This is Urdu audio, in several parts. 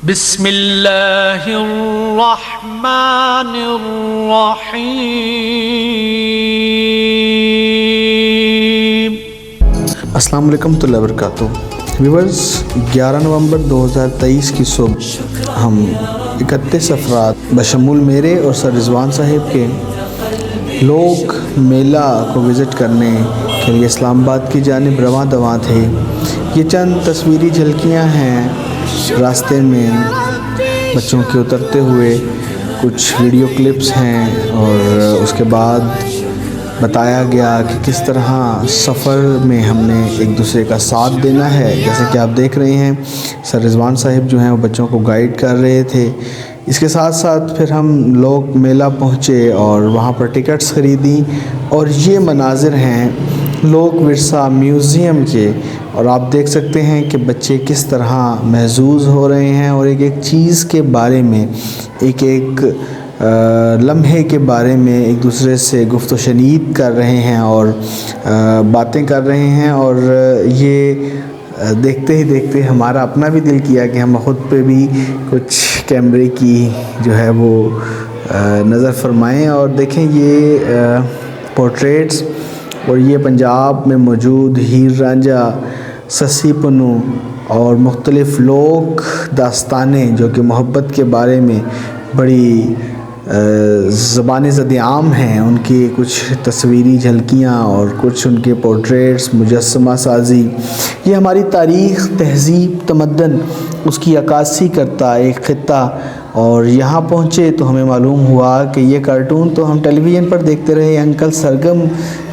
بسم اللہ الرحمن الرحیم۔ السلام علیکم ورحمۃ اللہ وبرکاتہ۔ ویورز، 11 نومبر 2023 کی صبح ہم 31 افراد بشمول میرے اور سر رضوان صاحب کے لوگ میلہ کو وزٹ کرنے کے لیے اسلام آباد کی جانب رواں دواں تھے۔ یہ چند تصویری جھلکیاں ہیں راستے میں بچوں کے اترتے ہوئے، کچھ ویڈیو کلپس ہیں، اور اس کے بعد بتایا گیا کہ کس طرح سفر میں ہم نے ایک دوسرے کا ساتھ دینا ہے۔ جیسے کہ آپ دیکھ رہے ہیں، سر رضوان صاحب جو ہیں وہ بچوں کو گائیڈ کر رہے تھے۔ اس کے ساتھ ساتھ پھر ہم لوگ میلہ پہنچے اور وہاں پر ٹکٹس خریدیں، اور یہ مناظر ہیں لوک ورثہ میوزیم کے، اور آپ دیکھ سکتے ہیں کہ بچے کس طرح محظوظ ہو رہے ہیں اور ایک ایک چیز کے بارے میں، ایک ایک لمحے کے بارے میں ایک دوسرے سے گفت و شنید کر رہے ہیں اور باتیں کر رہے ہیں۔ اور یہ دیکھتے ہی دیکھتے ہمارا اپنا بھی دل کیا کہ ہم خود پہ بھی کچھ کیمرے کی جو ہے وہ نظر فرمائیں اور دیکھیں یہ پورٹریٹس، اور یہ پنجاب میں موجود ہیر رانجھا، سسی پنو اور مختلف لوک داستانیں جو کہ محبت کے بارے میں بڑی زبان زد عام ہیں، ان کی کچھ تصویری جھلکیاں اور کچھ ان کے پورٹریٹس، مجسمہ سازی، یہ ہماری تاریخ، تہذیب، تمدن، اس کی عکاسی کرتا ایک خطہ۔ اور یہاں پہنچے تو ہمیں معلوم ہوا کہ یہ کارٹون تو ہم ٹیلی ویژن پر دیکھتے رہے انکل سرگم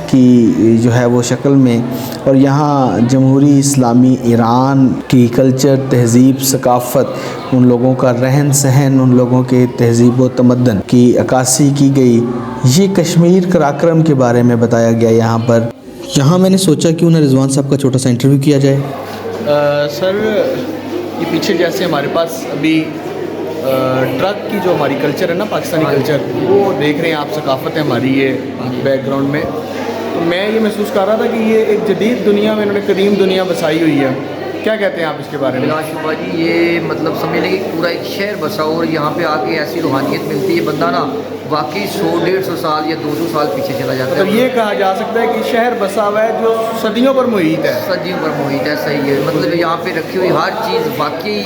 کی جو ہے وہ شکل میں، اور یہاں جمہوری اسلامی ایران کی کلچر، تہذیب، ثقافت، ان لوگوں کا رہن سہن، ان لوگوں کے تہذیب و تمدن کی عکاسی کی گئی۔ یہ کشمیر قراقرم کے بارے میں بتایا گیا یہاں میں نے سوچا کیوں نہ رضوان صاحب کا چھوٹا سا انٹرویو کیا جائے۔ سر، یہ پیچھے جیسے ہمارے پاس ابھی ٹرک کی جو ہماری کلچر ہے نا، پاکستانی کلچر، وہ دیکھ رہے ہیں آپ، ثقافت ہے ہماری یہ بیک گراؤنڈ میں، تو میں یہ محسوس کر رہا تھا کہ یہ ایک جدید دنیا میں انہوں نے قدیم دنیا بسائی ہوئی ہے۔ کیا کہتے ہیں آپ اس کے بارے میں؟ بلا شبہ جی، یہ مطلب سمجھ لیں کہ پورا ایک شہر بسا اور یہاں پہ آ کے ایسی روحانیت ملتی ہے، بندہ نا واقعی 100-150 سال یا 200 سال پیچھے چلا جاتا ہے۔ تو یہ کہا جا سکتا ہے کہ شہر بسا ہوا ہے جو صدیوں پر محیط ہے۔ صدیوں پر محیط ہے، صحیح ہے۔ مطلب یہاں پہ رکھی ہوئی ہر چیز واقعی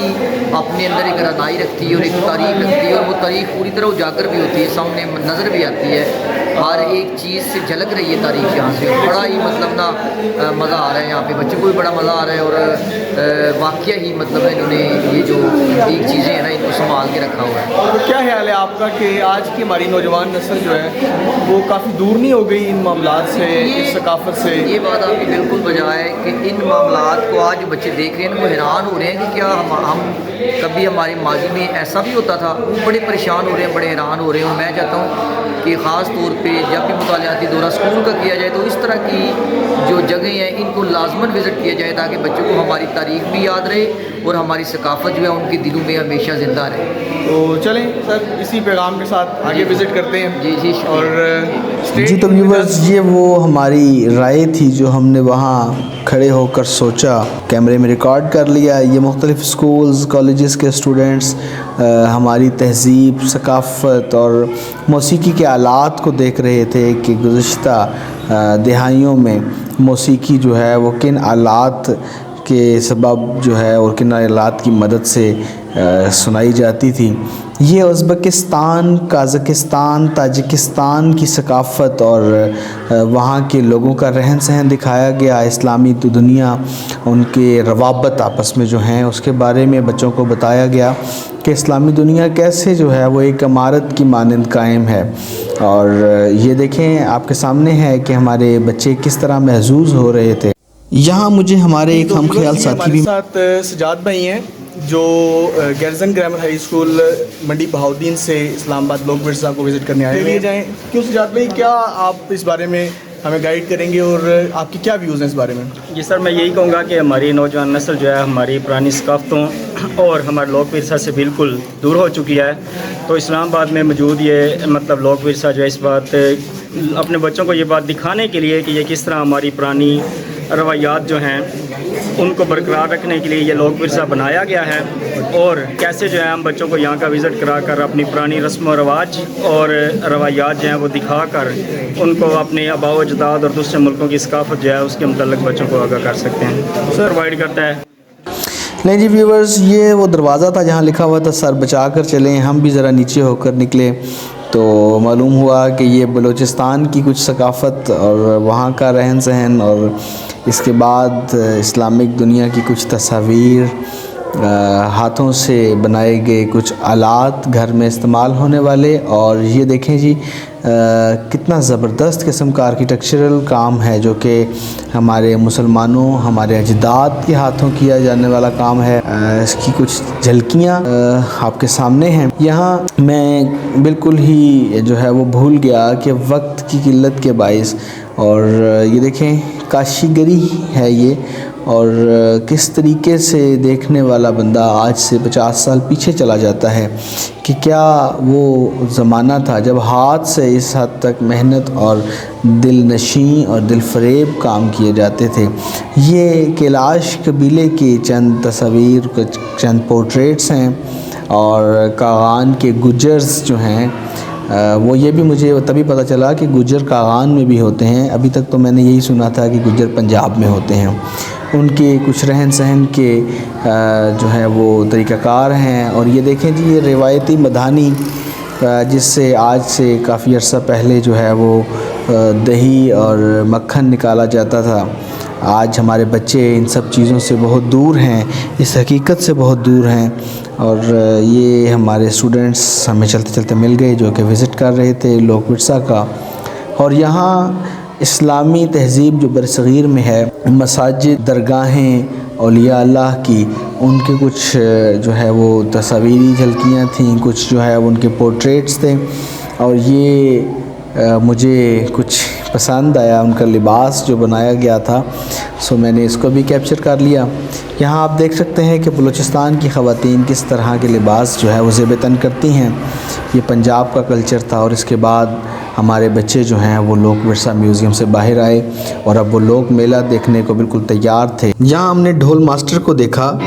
اپنے اندر ایک رہنائی رکھتی ہے اور ایک تاریخ رکھتی ہے، اور وہ تاریخ پوری طرح اجاگر بھی ہوتی ہے، سامنے نظر بھی آتی ہے، ہر ایک چیز سے جھلک رہی ہے تاریخ یہاں سے۔ بڑا ہی مطلب نا مزہ آ رہا ہے یہاں پہ، بچوں کو بھی بڑا مزہ آ رہا ہے، اور واقعہ ہی مطلب انہوں نے یہ جو ایک چیزیں ہیں نا ان کو سنبھال کے رکھا ہوا ہے۔ تو کیا خیال ہے آپ کا کہ آج کی ہماری نوجوان نسل جو ہے وہ کافی دور نہیں ہو گئی ان معاملات سے، اس ثقافت سے؟ یہ بات آپ کی بالکل بجا ہے کہ ان معاملات کو آج جو بچے دیکھ رہے ہیں وہ حیران ہو رہے ہیں کہ کیا ہم کبھی ہمارے ماضی میں ایسا بھی ہوتا تھا۔ وہ بڑے پریشان ہو رہے ہیں، بڑے حیران ہو رہے ہیں، اور میں چاہتا ہوں کہ خاص طور پہ جب بھی مطالعاتی دورہ اسکول کا کیا جائے تو اس طرح کی جو جگہیں ہیں ان کو لازماً وزٹ کیا جائے تاکہ بچوں کو ہماری تاریخ بھی یاد رہے اور ہماری ثقافت جو ہے ان کے دلوں میں ہمیشہ زندہ رہے۔ تو چلیں سر، اسی پیغام کے ساتھ آگے وزٹ کرتے ہیں۔ جی اور جی تو ویورز، یہ وہ ہماری رائے تھی جو ہم نے وہاں کھڑے ہو کر سوچا، کیمرے میں ریکارڈ کر لیا۔ یہ مختلف سکولز، کالجز کے اسٹوڈنٹس ہماری تہذیب، ثقافت اور موسیقی کے آلات کو دیکھ رہے تھے کہ گزشتہ دہائیوں میں موسیقی جو ہے وہ کن آلات کے سبب جو ہے اور کن آلات کی مدد سے سنائی جاتی تھی۔ یہ ازبکستان، قازقستان، تاجکستان کی ثقافت اور وہاں کے لوگوں کا رہن سہن دکھایا گیا، اسلامی دنیا، ان کے روابط آپس میں جو ہیں اس کے بارے میں بچوں کو بتایا گیا کہ اسلامی دنیا کیسے جو ہے وہ ایک عمارت کی مانند قائم ہے۔ اور یہ دیکھیں آپ کے سامنے ہے کہ ہمارے بچے کس طرح محظوظ ہو رہے تھے۔ یہاں مجھے ہمارے ایک ہم خیال ساتھی بھی ساتھ سجاد بھائی ہیں جو گیرزن گرامر ہائی اسکول منڈی بہاؤدین سے اسلام آباد لوک ورثہ کو وزٹ کرنے آئے ہوئے جائیں۔ کیوں سجاد بھائی، کیا آپ اس بارے میں ہمیں گائیڈ کریں گے اور آپ کی کیا ویوز ہیں اس بارے میں؟ جی سر، میں یہی کہوں گا کہ ہماری نوجوان نسل جو ہے ہماری پرانی ثقافتوں اور ہمارے لوک ورثہ سے بالکل دور ہو چکی ہے۔ تو اسلام آباد میں موجود یہ مطلب لوک ورثہ جو ہے اس بات اپنے بچوں کو یہ بات دکھانے کے لیے کہ یہ کس طرح ہماری پرانی روایات جو ہیں ان کو برقرار رکھنے کے لیے یہ لوک ورثہ بنایا گیا ہے، اور کیسے جو ہے ہم بچوں کو یہاں کا وزٹ کرا کر اپنی پرانی رسم و رواج اور روایات جو ہیں وہ دکھا کر ان کو اپنے آباء و اجداد اور دوسرے ملکوں کی ثقافت جو ہے اس کے متعلق بچوں کو آگاہ کر سکتے ہیں، پرووائڈ کرتا ہے۔ نہیں جی ویورز، یہ وہ دروازہ تھا جہاں لکھا ہوا تھا سر بچا کر چلیں۔ ہم بھی ذرا نیچے ہو کر نکلے تو معلوم ہوا کہ یہ بلوچستان کی کچھ ثقافت اور وہاں کا رہن سہن، اور اس کے بعد اسلامک دنیا کی کچھ تصاویر، ہاتھوں سے بنائے گئے کچھ آلات گھر میں استعمال ہونے والے، اور یہ دیکھیں جی کتنا زبردست قسم کا آرکیٹیکچرل کام ہے جو کہ ہمارے مسلمانوں، ہمارے اجداد کے ہاتھوں کیا جانے والا کام ہے۔ اس کی کچھ جھلکیاں آپ کے سامنے ہیں۔ یہاں میں بالکل ہی جو ہے وہ بھول گیا کہ وقت کی قلت کے باعث، اور یہ دیکھیں کاشی گری ہے یہ، اور کس طریقے سے دیکھنے والا بندہ آج سے 50 سال پیچھے چلا جاتا ہے کہ کیا وہ زمانہ تھا جب ہاتھ سے اس حد تک محنت اور دل نشیں اور دل فریب کام کیے جاتے تھے۔ یہ کیلاش قبیلے کی چند تصاویر، چند پورٹریٹس ہیں، اور کاغان کے گجرز جو ہیں وہ یہ بھی مجھے تبھی پتہ چلا کہ گجر کاغان میں بھی ہوتے ہیں۔ ابھی تک تو میں نے یہی سنا تھا کہ گجر پنجاب میں ہوتے ہیں۔ ان کے کچھ رہن سہن کے جو ہے وہ طریقہ کار ہیں، اور یہ دیکھیں جی یہ روایتی مدھانی جس سے آج سے کافی عرصہ پہلے جو ہے وہ دہی اور مکھن نکالا جاتا تھا۔ آج ہمارے بچے ان سب چیزوں سے بہت دور ہیں، اس حقیقت سے بہت دور ہیں، اور یہ ہمارے اسٹوڈنٹس ہمیں چلتے چلتے مل گئے جو کہ وزٹ کر رہے تھے لوک ورثہ کا۔ اور یہاں اسلامی تہذیب جو برصغیر میں ہے، مساجد، درگاہیں اولیاء اللہ کی، ان کے کچھ جو ہے وہ تصاویری جھلکیاں تھیں، کچھ جو ہے ان کے پورٹریٹس تھے، اور یہ مجھے کچھ پسند آیا ان کا لباس جو بنایا گیا تھا، سو میں نے اس کو بھی کیپچر کر لیا۔ یہاں آپ دیکھ سکتے ہیں کہ بلوچستان کی خواتین کس طرح کے لباس جو ہے وہ زیب تن کرتی ہیں۔ یہ پنجاب کا کلچر تھا، اور اس کے بعد ہمارے بچے جو ہیں وہ لوک ورثہ میوزیم سے باہر آئے، اور اب وہ لوک میلہ دیکھنے کو بالکل تیار تھے۔ یہاں ہم نے ڈھول ماسٹر کو دیکھا۔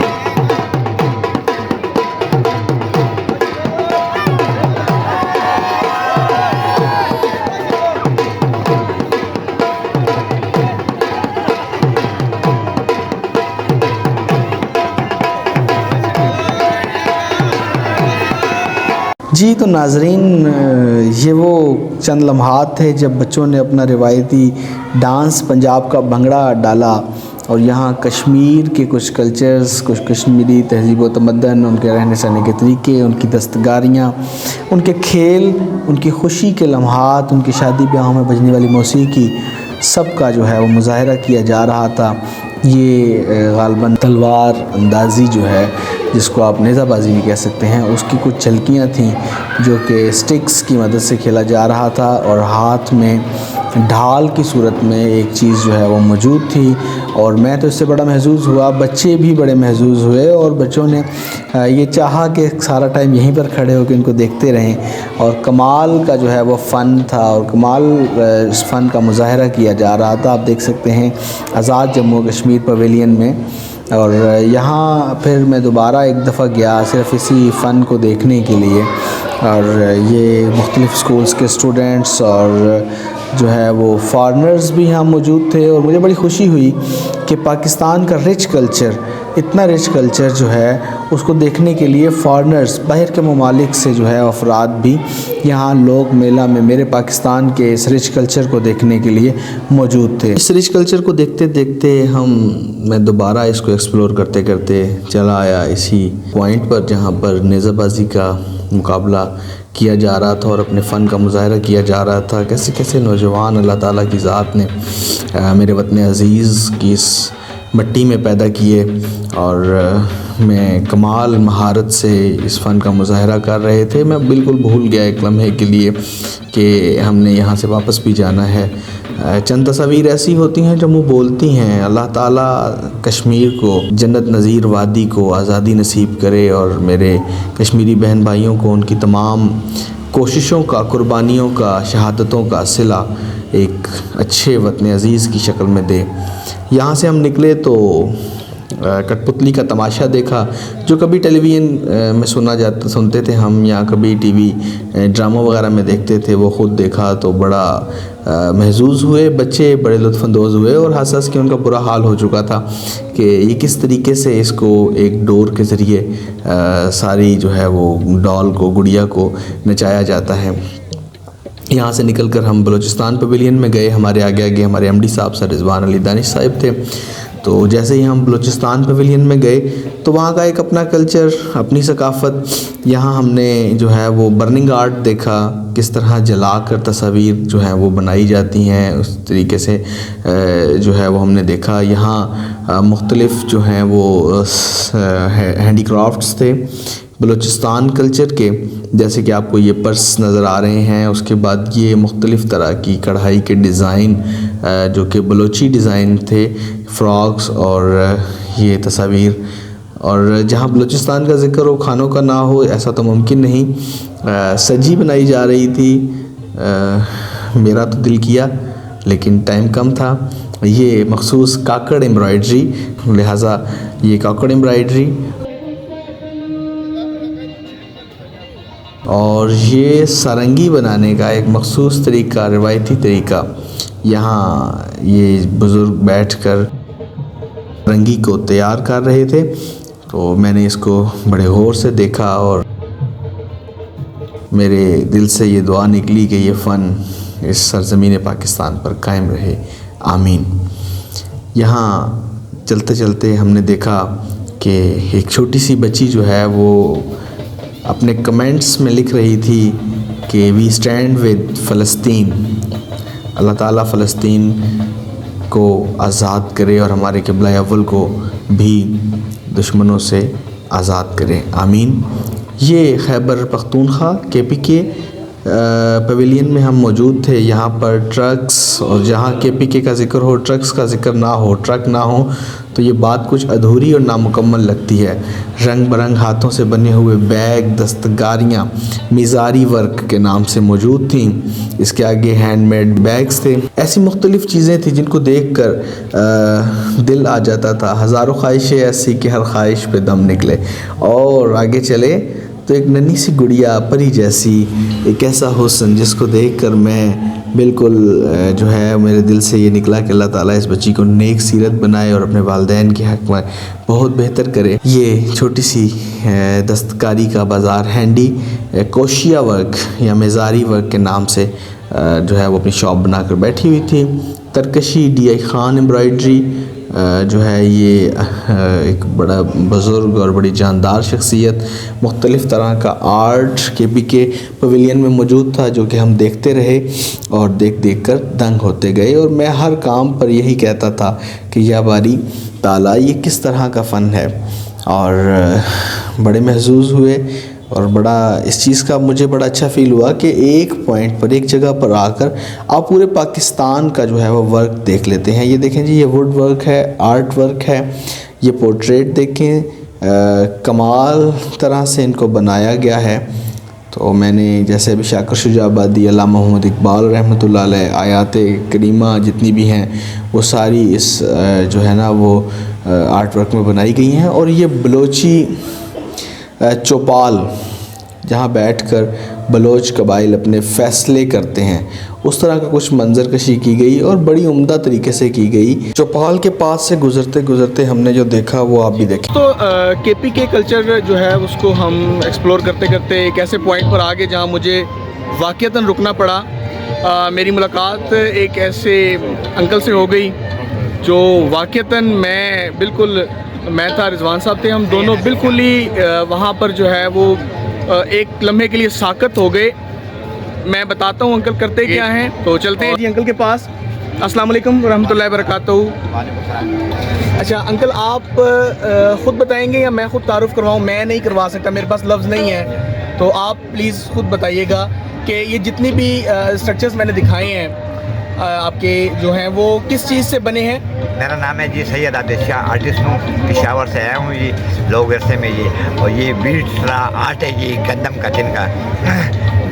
جی تو ناظرین، یہ وہ چند لمحات تھے جب بچوں نے اپنا روایتی ڈانس پنجاب کا بھنگڑا ڈالا، اور یہاں کشمیر کے کچھ کلچرز، کچھ کشمیری تہذیب و تمدن، ان کے رہنے سہنے کے طریقے، ان کی دستکاریاں، ان کے کھیل، ان کی خوشی کے لمحات، ان کی شادی بیاہوں میں بجنے والی موسیقی، سب کا جو ہے وہ مظاہرہ کیا جا رہا تھا۔ یہ غالباً تلوار اندازی جو ہے، جس کو آپ نیزہ بازی بھی کہہ سکتے ہیں، اس کی کچھ جھلکیاں تھیں جو کہ سٹکس کی مدد سے کھیلا جا رہا تھا، اور ہاتھ میں ڈھال کی صورت میں ایک چیز جو ہے وہ موجود تھی، اور میں تو اس سے بڑا محظوظ ہوا، بچے بھی بڑے محظوظ ہوئے، اور بچوں نے یہ چاہا کہ سارا ٹائم یہیں پر کھڑے ہو کے ان کو دیکھتے رہیں، اور کمال کا جو ہے وہ فن تھا، اور کمال اس فن کا مظاہرہ کیا جا رہا تھا۔ آپ دیکھ سکتے ہیں آزاد جموں کشمیر پویلین میں، اور یہاں پھر میں دوبارہ ایک دفعہ گیا صرف اسی فن کو دیکھنے کے لیے، اور یہ مختلف اسکولز کے اسٹوڈنٹس اور جو ہے وہ فارنرز بھی یہاں موجود تھے، اور مجھے بڑی خوشی ہوئی کہ پاکستان کا رچ کلچر، اتنا رچ کلچر جو ہے اس کو دیکھنے کے لیے فارنرز، باہر کے ممالک سے جو ہے افراد بھی یہاں لوک میلہ میں میرے پاکستان کے اس رچ کلچر کو دیکھنے کے لیے موجود تھے۔ اس رچ کلچر کو دیکھتے دیکھتے میں دوبارہ اس کو ایکسپلور کرتے کرتے چلا آیا اسی پوائنٹ پر جہاں پر نیزہ بازی کا مقابلہ کیا جا رہا تھا اور اپنے فن کا مظاہرہ کیا جا رہا تھا۔ کیسے کیسے نوجوان اللہ تعالیٰ کی ذات نے میرے وطن عزیز کی اس مٹی میں پیدا کیے، اور میں کمال مہارت سے اس فن کا مظاہرہ کر رہے تھے۔ میں بالکل بھول گیا ایک لمحے کے لیے کہ ہم نے یہاں سے واپس بھی جانا ہے۔ چند تصاویر ایسی ہوتی ہیں جو منہ بولتی ہیں۔ اللہ تعالیٰ کشمیر کو، جنت نظیر وادی کو آزادی نصیب کرے، اور میرے کشمیری بہن بھائیوں کو ان کی تمام کوششوں کا، قربانیوں کا، شہادتوں کا صلہ ایک اچھے وطن عزیز کی شکل میں دے۔ یہاں سے ہم نکلے تو کٹ پتلی کا تماشا دیکھا، جو کبھی ٹیلی ویژن میں سنتے تھے ہم، یا کبھی ٹی وی ڈراموں وغیرہ میں دیکھتے تھے، وہ خود دیکھا تو بڑا محظوظ ہوئے، بچے بڑے لطف اندوز ہوئے، اور ہنس ہنس کے ان کا برا حال ہو چکا تھا کہ یہ کس طریقے سے اس کو ایک ڈور کے ذریعے ساری جو ہے وہ ڈال کو، گڑیا کو نچایا جاتا ہے۔ یہاں سے نکل کر ہم بلوچستان پویلین میں گئے، ہمارے آگے آگے ہمارے ایم ڈی صاحب سر رضوان علی دانش صاحب تھے۔ تو جیسے ہی ہم بلوچستان پویلین میں گئے تو وہاں کا ایک اپنا کلچر، اپنی ثقافت، یہاں ہم نے جو ہے وہ برننگ آرٹ دیکھا، کس طرح جلا کر تصاویر جو ہیں وہ بنائی جاتی ہیں، اس طریقے سے جو ہے وہ ہم نے دیکھا۔ یہاں مختلف جو ہیں وہ ہینڈی کرافٹس تھے بلوچستان کلچر کے، جیسے کہ آپ کو یہ پرس نظر آ رہے ہیں، اس کے بعد یہ مختلف طرح کی کڑھائی کے ڈیزائن جو کہ بلوچی ڈیزائن تھے، فراکس اور یہ تصاویر۔ اور جہاں بلوچستان کا ذکر ہو، کھانوں کا نہ ہو، ایسا تو ممکن نہیں۔ سجی بنائی جا رہی تھی، میرا تو دل کیا لیکن ٹائم کم تھا۔ یہ مخصوص کاکڑ ایمبرائڈری، لہٰذا یہ کاکڑ ایمبرائڈری، اور یہ سارنگی بنانے کا ایک مخصوص طریقہ، روایتی طریقہ، یہاں یہ بزرگ بیٹھ کر سارنگی کو تیار کر رہے تھے۔ تو میں نے اس کو بڑے غور سے دیکھا اور میرے دل سے یہ دعا نکلی کہ یہ فن اس سرزمین پاکستان پر قائم رہے، آمین۔ یہاں چلتے چلتے ہم نے دیکھا کہ ایک چھوٹی سی بچی جو ہے وہ اپنے کمنٹس میں لکھ رہی تھی کہ وی اسٹینڈ ود فلسطین، اللہ تعالیٰ فلسطین کو آزاد کرے اور ہمارے قبلہ اول کو بھی دشمنوں سے آزاد کرے، آمین۔ یہ خیبر پختونخوا KPK پویلین میں ہم موجود تھے۔ یہاں پر ٹرکس، اور جہاں KPK کا ذکر ہو، ٹرکس کا ذکر نہ ہو، ٹرک نہ ہو تو یہ بات کچھ ادھوری اور نامکمل لگتی ہے۔ رنگ برنگ ہاتھوں سے بنے ہوئے بیگ، دستکاریاں میزاری ورک کے نام سے موجود تھیں، اس کے آگے ہینڈ میڈ بیگز تھے، ایسی مختلف چیزیں تھیں جن کو دیکھ کر دل آ جاتا تھا۔ ہزاروں خواہشیں ایسی کہ ہر خواہش پہ دم نکلے، اور آگے چلے تو ایک ننھی سی گڑیا، پری جیسی، ایک ایسا حسن جس کو دیکھ کر میں بالکل جو ہے میرے دل سے یہ نکلا کہ اللہ تعالیٰ اس بچی کو نیک سیرت بنائے اور اپنے والدین کے حق میں بہت بہتر کرے۔ یہ چھوٹی سی دستکاری کا بازار، ہینڈی کوشیا ورک یا میزاری ورک کے نام سے جو ہے وہ اپنی شاپ بنا کر بیٹھی ہوئی تھی۔ ترکشی DI خان ایمبرائڈری جو ہے یہ ایک بڑا بزرگ اور بڑی جاندار شخصیت، مختلف طرح کا آرٹ KPK پویلین میں موجود تھا، جو کہ ہم دیکھتے رہے اور دیکھ کر دنگ ہوتے گئے۔ اور میں ہر کام پر یہی کہتا تھا کہ یا باری تعالیٰ یہ کس طرح کا فن ہے، اور بڑے محظوظ ہوئے، اور بڑا اس چیز کا مجھے بڑا اچھا فیل ہوا کہ ایک پوائنٹ پر، ایک جگہ پر آ کر آپ پورے پاکستان کا جو ہے وہ ورک دیکھ لیتے ہیں۔ یہ دیکھیں جی، یہ ووڈ ورک ہے، آرٹ ورک ہے، یہ پورٹریٹ دیکھیں، کمال طرح سے ان کو بنایا گیا ہے۔ تو میں نے جیسے ابھی شاکر شجاع آبادی، علامہ محمد اقبال رحمۃ اللہ علیہ، آیات کریمہ جتنی بھی ہیں وہ ساری اس جو ہے نا وہ آرٹ ورک میں بنائی گئی ہیں۔ اور یہ بلوچی چوپال، جہاں بیٹھ کر بلوچ قبائل اپنے فیصلے کرتے ہیں، اس طرح کا کچھ منظر کشی کی گئی اور بڑی عمدہ طریقے سے کی گئی۔ چوپال کے پاس سے گزرتے گزرتے ہم نے جو دیکھا وہ آپ بھی دیکھیں۔ تو KPK کلچر جو ہے اس کو ہم ایکسپلور کرتے کرتے ایک ایسے پوائنٹ پر آگے جہاں مجھے واقعتاً رکنا پڑا۔ میری ملاقات ایک ایسے انکل سے ہو گئی جو واقعتاً میں تھا، رضوان صاحب تھے، ہم دونوں بالکل ہی وہاں پر جو ہے وہ ایک لمحے کے لیے ساکت ہو گئے۔ میں بتاتا ہوں انکل کرتے کیا ہیں، تو چلتے ہیں جی انکل کے پاس۔ السلام علیکم ورحمۃ اللہ وبرکاتہ۔ اچھا انکل، آپ خود بتائیں گے یا میں خود تعارف کرواؤں؟ میں نہیں کروا سکتا، میرے پاس لفظ نہیں ہے، تو آپ پلیز خود بتائیے گا کہ یہ جتنی بھی اسٹرکچرز میں نے دکھائے ہیں آپ کے جو ہیں وہ کس چیز سے بنے ہیں؟ میرا نام ہے جی سید عادل شاہ، آرٹسٹ ہوں، پشاور سے آیا ہوں جی، لوگ ورثے میں یہ، اور یہ بیٹس آرٹ ہے جی، گندم کا تن کا،